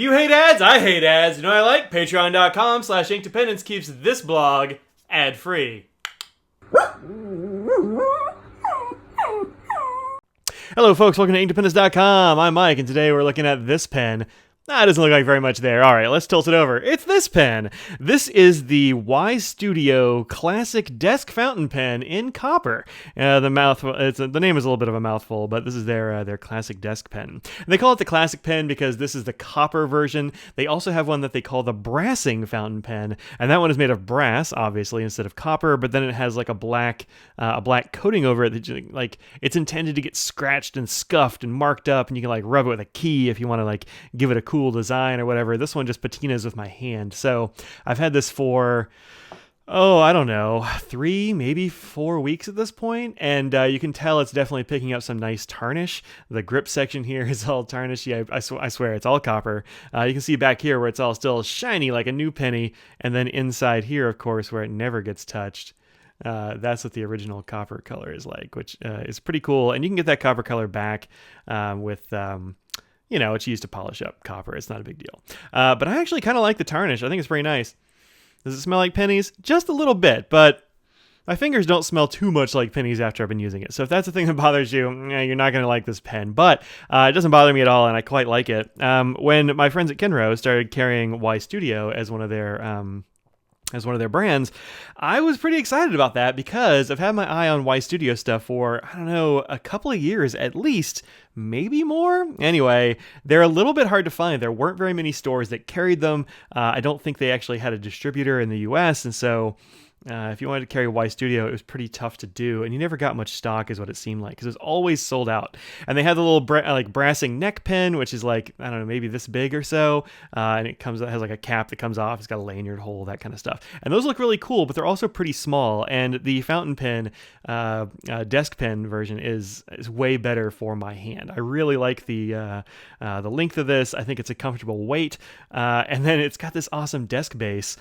You hate ads? I hate ads. You know what I like? Patreon.com/inkdependence keeps this blog ad-free. Hello folks, welcome to inkdependence.com. I'm Mike, and today we're looking at this pen. It doesn't look like very much there. All right, let's tilt it over. It's this pen. This is the Ystudio Classic Desk Fountain Pen in copper. The name is a little bit of a mouthful, but this is their classic desk pen. And they call it the classic pen because this is the copper version. They also have one that they call the brassing fountain pen, and that one is made of brass, obviously, instead of copper. But then it has like a black coating over it that like it's intended to get scratched and scuffed and marked up, and you can like rub it with a key if you want to like give it a cool design or whatever. This one just patinas with my hand. So I've had this for, I don't know, 3, maybe 4 weeks at this point, and you can tell it's definitely picking up some nice tarnish. The grip section here is all tarnished. Yeah, I swear it's all copper. You can see back here where it's all still shiny like a new penny, and then inside here, of course, where it never gets touched. That's what the original copper color is like, which is pretty cool. And you can get that copper color back with it's used to polish up copper. It's not a big deal. But I actually kind of like the tarnish. I think it's pretty nice. Does it smell like pennies? Just a little bit, but my fingers don't smell too much like pennies after I've been using it. So if that's the thing that bothers you, you're not going to like this pen. But it doesn't bother me at all, and I quite like it. When my friends at Kenro started carrying Ystudio as one of their brands, I was pretty excited about that because I've had my eye on Ystudio stuff for, I don't know, a couple of years at least, maybe more. Anyway, they're a little bit hard to find. There weren't very many stores that carried them. I don't think they actually had a distributor in the US, and so if you wanted to carry Ystudio, it was pretty tough to do, and you never got much stock is what it seemed like, because it was always sold out. And they had the little brassing neck pen, which is like, I don't know, maybe this big or so, and it has like a cap that comes off. It's got a lanyard hole, that kind of stuff. And those look really cool, but they're also pretty small, and the fountain pen desk pen version is way better for my hand. I really like the length of this. I think it's a comfortable weight, and then it's got this awesome desk base.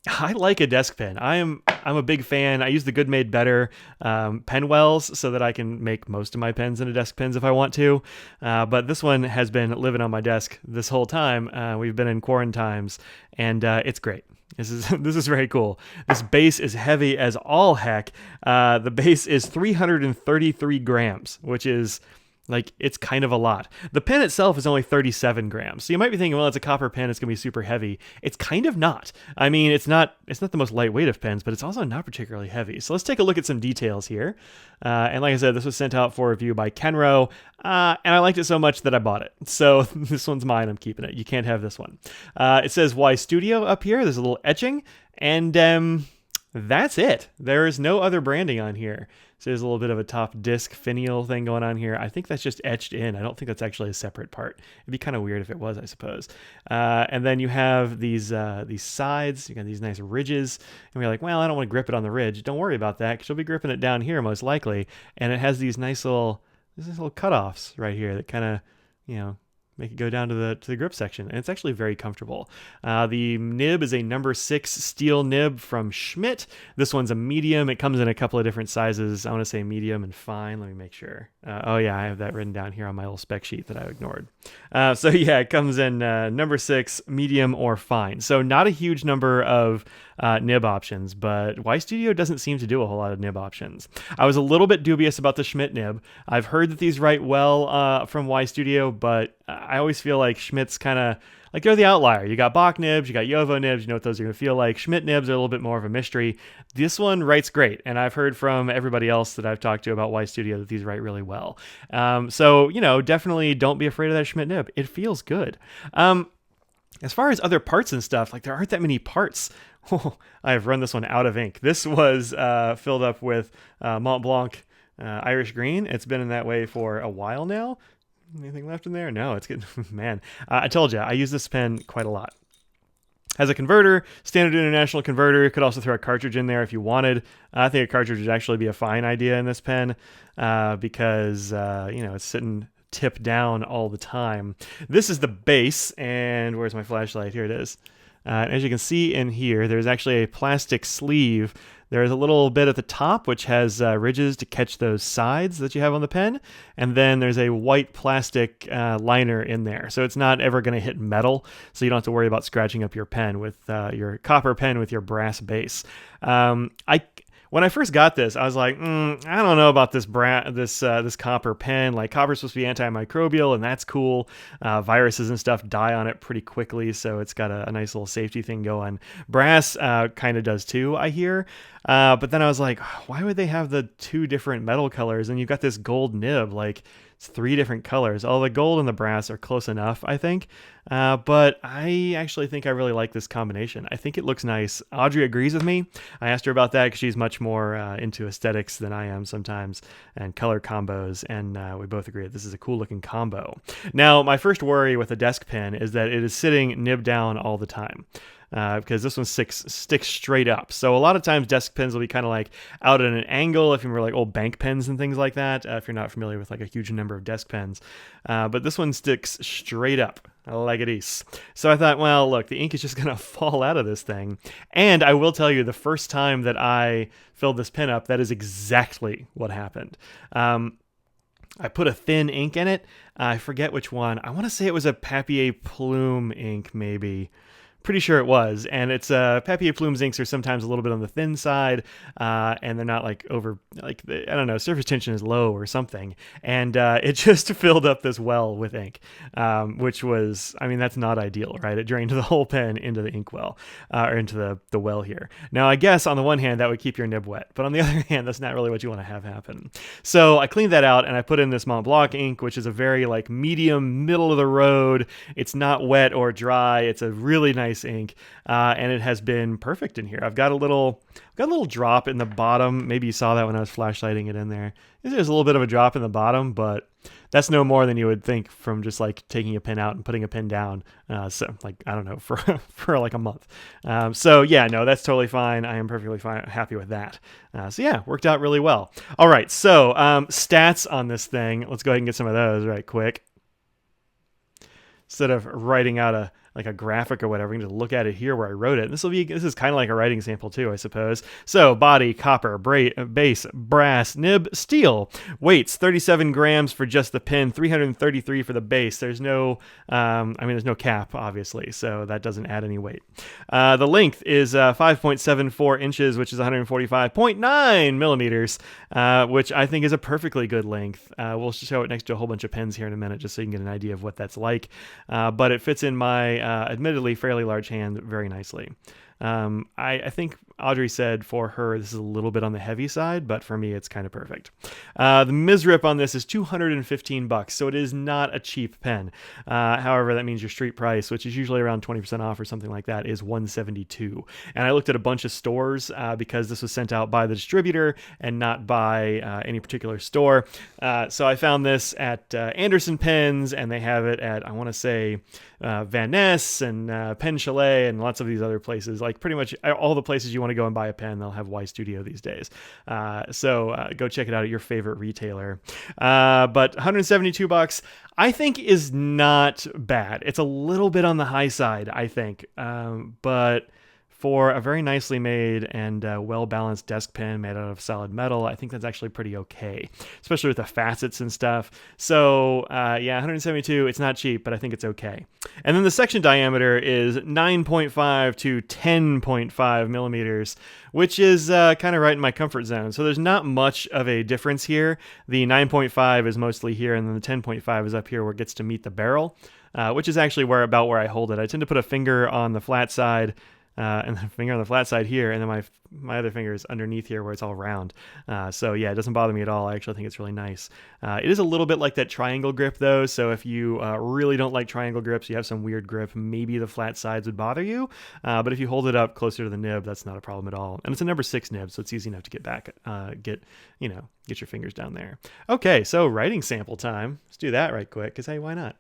I like a desk pen. I'm a big fan. I use the Good Made Better pen wells so that I can make most of my pens into desk pens if I want to. But this one has been living on my desk this whole time. We've been in quarantines, and it's great. This is very cool. This base is heavy as all heck. The base is 333 grams, which is like, it's kind of a lot. The pen itself is only 37 grams. So you might be thinking, well, it's a copper pen, it's going to be super heavy. It's kind of not. I mean, it's not the most lightweight of pens, but it's also not particularly heavy. So let's take a look at some details here. And like I said, this was sent out for review by Kenro, and I liked it so much that I bought it. So this one's mine. I'm keeping it. You can't have this one. It says Ystudio up here. There's a little etching, and that's it. There is no other branding on here. So there's a little bit of a top disc finial thing going on here. I think that's just etched in. I don't think that's actually a separate part. It'd be kind of weird if it was, I suppose. And then you have these sides. You got these nice ridges. And we're like, well, I don't want to grip it on the ridge. Don't worry about that, because you'll be gripping it down here most likely. And it has these nice little cutoffs right here that kind of, make it go down to the grip section, and it's actually very comfortable. The nib is a number 6 steel nib from Schmidt. This one's a medium. It comes in a couple of different sizes. I want to say medium and fine. Let me make sure. I have that written down here on my little spec sheet that I ignored. It comes in number 6, medium, or fine. So not a huge number of nib options, but Ystudio doesn't seem to do a whole lot of nib options. I was a little bit dubious about the Schmidt nib. I've heard that these write well from Ystudio, but I always feel like Schmidt's kind of like they're the outlier. You got Bach nibs, you got Jovo nibs, you know what those are going to feel like. Schmidt nibs are a little bit more of a mystery. This one writes great, and I've heard from everybody else that I've talked to about Ystudio that these write really well. Definitely don't be afraid of that Schmidt nib. It feels good. As far as other parts and stuff, like there aren't that many parts. I have run this one out of ink. This was filled up with Mont Blanc Irish green. It's been in that way for a while now. Anything left in there? No, it's good. Man, I told you, I use this pen quite a lot. Has a converter, standard international converter. You could also throw a cartridge in there if you wanted. I think a cartridge would actually be a fine idea in this pen because, it's sitting tip down all the time. This is the base, and where's my flashlight? Here it is. As you can see in here, there's actually a plastic sleeve. There's a little bit at the top which has ridges to catch those sides that you have on the pen, and then there's a white plastic liner in there, so it's not ever going to hit metal, so you don't have to worry about scratching up your pen with your copper pen with your brass base. When I first got this, I was like, I don't know about this this copper pen. Like, copper's supposed to be anti-microbial, and that's cool. Viruses and stuff die on it pretty quickly, so it's got a nice little safety thing going. Brass kind of does too, I hear. But then I was like, why would they have the two different metal colors? And you've got this gold nib, like, it's three different colors. All the gold and the brass are close enough, I think. But I actually think I really like this combination. I think it looks nice. Audrey agrees with me. I asked her about that because she's much more into aesthetics than I am sometimes, and color combos, and we both agree that this is a cool looking combo. Now, my first worry with a desk pen is that it is sitting nib down all the time. Because this one sticks straight up. So a lot of times desk pens will be kind of like out at an angle if you remember like old bank pens and things like that, if you're not familiar with like a huge number of desk pens. But this one sticks straight up like it is. So I thought, well, look, the ink is just going to fall out of this thing. And I will tell you, the first time that I filled this pen up, that is exactly what happened. I put a thin ink in it. I forget which one. I want to say it was a Papier Plume ink, maybe. Pretty sure it was, and it's Papier Plume's inks are sometimes a little bit on the thin side, and they're not like over, like, I don't know, surface tension is low or something, and it just filled up this well with ink, which was, I mean, that's not ideal, right? It drained the whole pen into the ink well, or into the well here. Now, I guess on the one hand that would keep your nib wet, but on the other hand, that's not really what you want to have happen. So I cleaned that out, and I put in this Mont Blanc ink, which is a very like medium, middle of the road. It's not wet or dry. It's a really nice ink, and it has been perfect in here. I've got a little drop in the bottom. Maybe you saw that when I was flashlighting it in there. There's a little bit of a drop in the bottom, but that's no more than you would think from just like taking a pen out and putting a pen down. So like, I don't know, for like a month. So yeah, no, that's totally fine. I am perfectly fine, happy with that. So yeah, worked out really well. All right, so stats on this thing. Let's go ahead and get some of those right quick. Instead of writing out a graphic or whatever, we can just look at it here where I wrote it. This is kind of like a writing sample too, I suppose. So body, copper, base, brass, nib, steel. Weights, 37 grams for just the pen, 333 for the base. There's no, there's no cap, obviously, so that doesn't add any weight. The length is 5.74 inches, which is 145.9 millimeters, which I think is a perfectly good length. We'll show it next to a whole bunch of pens here in a minute, just so you can get an idea of what that's like. But it fits in my admittedly fairly large hand very nicely. I think Audrey said for her this is a little bit on the heavy side, but for me it's kind of perfect. The misrip on this is $215, so it is not a cheap pen. However, that means your street price, which is usually around 20% off or something like that, is $172. And I looked at a bunch of stores because this was sent out by the distributor and not by any particular store. So I found this at Anderson Pens, and they have it at, I want to say, Van Ness and Pen Chalet and lots of these other places. Like pretty much all the places you want to go and buy a pen, they'll have Ystudio these days. So go check it out at your favorite retailer. But $172 I think is not bad. It's a little bit on the high side, I think. But for a very nicely made and well-balanced desk pen made out of solid metal, I think that's actually pretty okay, especially with the facets and stuff. So yeah, 172, it's not cheap, but I think it's okay. And then the section diameter is 9.5 to 10.5 millimeters, which is kind of right in my comfort zone. So there's not much of a difference here. The 9.5 is mostly here, and then the 10.5 is up here where it gets to meet the barrel, which is actually about where I hold it. I tend to put a finger on the flat side, and the finger on the flat side here, and then my other finger is underneath here where it's all round. So yeah, it doesn't bother me at all. I actually think it's really nice. It is a little bit like that triangle grip though, so if you really don't like triangle grips, you have some weird grip, maybe the flat sides would bother you, but if you hold it up closer to the nib, that's not a problem at all. And it's a number 6 nib, so it's easy enough to get back, get your fingers down there. Okay, so writing sample time. Let's do that right quick, because hey, why not?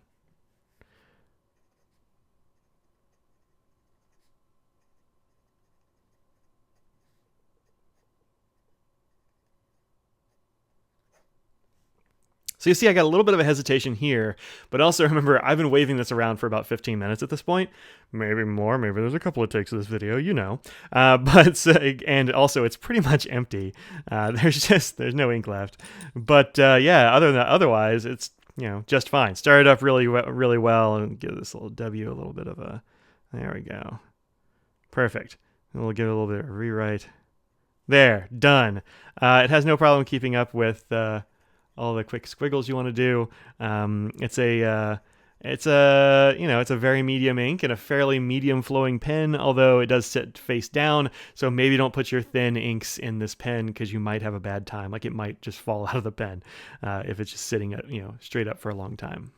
So you see I got a little bit of a hesitation here, but also remember I've been waving this around for about 15 minutes at this point. Maybe more, maybe there's a couple of takes of this video, you know. And also it's pretty much empty. There's no ink left. But yeah, otherwise it's, you know, just fine. Started up really well, and give this little W a little bit of a, there we go. Perfect. And we'll give it a little bit of a rewrite. There, done. It has no problem keeping up with all the quick squiggles you want to do. It's a very medium ink and a fairly medium flowing pen, although it does sit face down. So maybe don't put your thin inks in this pen because you might have a bad time. Like it might just fall out of the pen if it's just sitting straight up for a long time.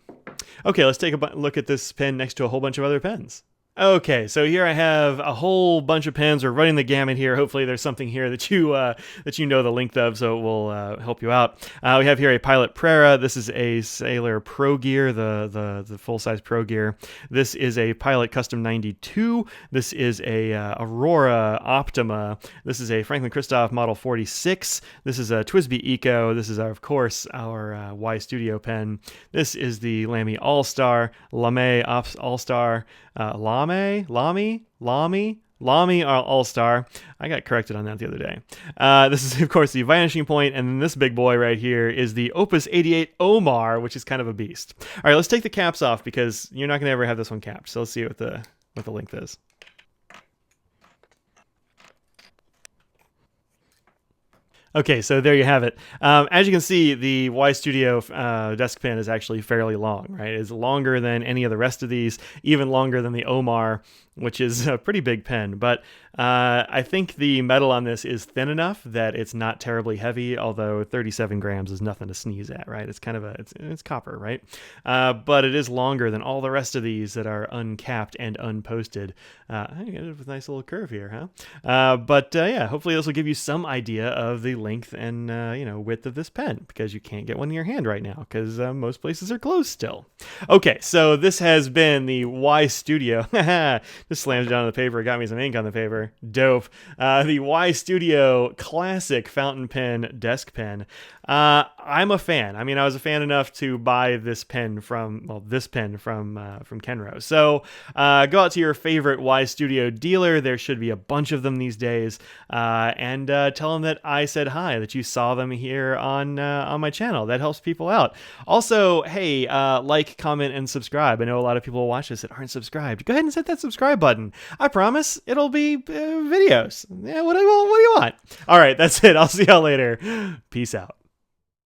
Okay, let's take a look at this pen next to a whole bunch of other pens. Okay, so here I have a whole bunch of pens. We're running the gamut here. Hopefully there's something here that you know the length of, so it will help you out. We have here a Pilot Prera. This is a Sailor Pro Gear, the full-size Pro Gear. This is a Pilot Custom 92. This is a Aurora Optima. This is a franklin-christoph Model 46. This is a TWSBI Eco. This is, of course, our Ystudio pen. This is the Lamy All-Star, Lamy All-Star, Lamy All-Star. I got corrected on that the other day. This is, of course, the Vanishing Point, and then this big boy right here is the Opus 88 Omar, which is kind of a beast. All right, let's take the caps off because you're not going to ever have this one capped. So let's see what the length is. Okay, so there you have it. As you can see, the Ystudio desk pen is actually fairly long, right? It's longer than any of the rest of these, even longer than the Omar, which is a pretty big pen. But I think the metal on this is thin enough that it's not terribly heavy, although 37 grams is nothing to sneeze at, right? It's kind of it's copper, right? But it is longer than all the rest of these that are uncapped and unposted. I got a nice little curve here, huh? Yeah, hopefully this will give you some idea of the length and width of this pen, because you can't get one in your hand right now because most places are closed still. Okay, so this has been the Ystudio. Just slammed it down on the paper. Got me some ink on the paper. Dope. The Ystudio classic fountain pen desk pen. I'm a fan. I mean, I was a fan enough to buy this pen from Kenro. So go out to your favorite Ystudio dealer. There should be a bunch of them these days, and tell them that I said hi, that you saw them here on my channel. That helps people out. Also, hey, like, comment, and subscribe. I know a lot of people watch this that aren't subscribed. Go ahead and hit that subscribe button. I promise it'll be videos. Yeah, what do you want? All right, that's it. I'll see y'all later. Peace out.